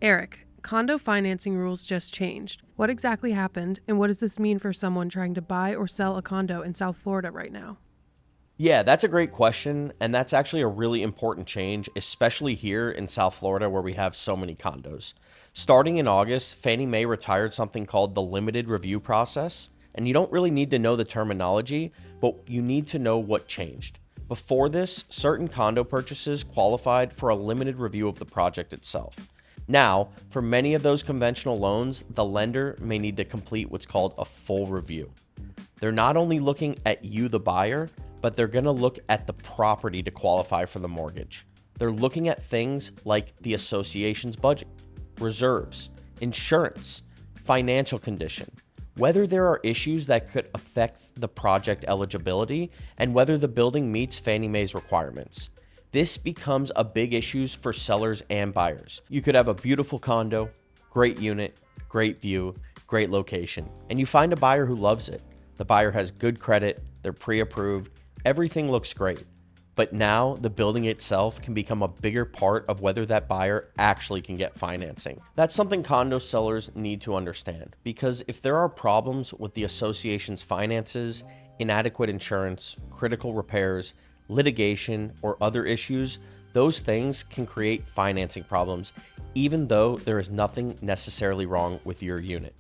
Eric, condo financing rules just changed. What exactly happened, and what does this mean for someone trying to buy or sell a condo in South Florida right now? Yeah, that's a great question. And that's actually a really important change, especially here in South Florida where we have so many condos. Starting in August, Fannie Mae retired something called the limited review process. And you don't really need to know the terminology, but you need to know what changed. Before this, certain condo purchases qualified for a limited review of the project itself. Now, for many of those conventional loans, the lender may need to complete what's called a full review. They're not only looking at you, the buyer, but they're going to look at the property to qualify for the mortgage. They're looking at things like the association's budget, reserves, insurance, financial condition, whether there are issues that could affect the project eligibility, and whether the building meets Fannie Mae's requirements. This becomes a big issue for sellers and buyers. You could have a beautiful condo, great unit, great view, great location, and you find a buyer who loves it. The buyer has good credit, they're pre-approved, everything looks great. But now the building itself can become a bigger part of whether that buyer actually can get financing. That's something condo sellers need to understand, because if there are problems with the association's finances, inadequate insurance, critical repairs, litigation, or other issues, those things can create financing problems, even though there is nothing necessarily wrong with your unit.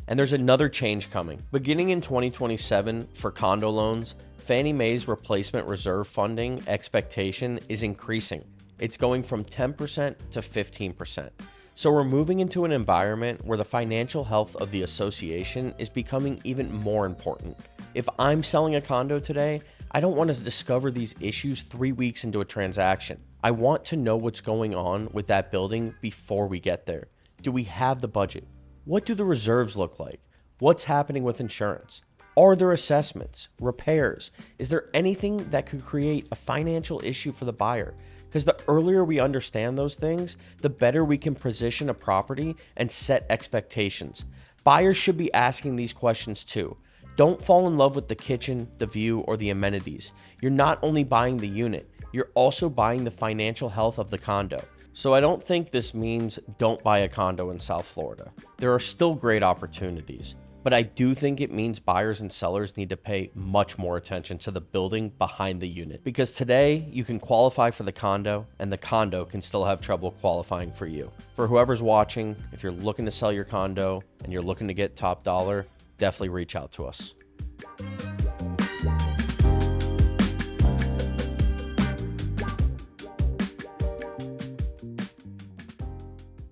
And there's another change coming. Beginning in 2027 for condo loans, Fannie Mae's replacement reserve funding expectation is increasing. It's going from 10% to 15%. So we're moving into an environment where the financial health of the association is becoming even more important. If I'm selling a condo today, I don't want to discover these issues 3 weeks into a transaction. I want to know what's going on with that building before we get there. Do we have the budget? What do the reserves look like? What's happening with insurance? Are there assessments, repairs? Is there anything that could create a financial issue for the buyer? Because the earlier we understand those things, the better we can position a property and set expectations. Buyers should be asking these questions too. Don't fall in love with the kitchen, the view, or the amenities. You're not only buying the unit, you're also buying the financial health of the condo. So I don't think this means don't buy a condo in South Florida. There are still great opportunities. But I do think it means buyers and sellers need to pay much more attention to the building behind the unit. Because today, you can qualify for the condo, and the condo can still have trouble qualifying for you. For whoever's watching, if you're looking to sell your condo and you're looking to get top dollar, definitely reach out to us.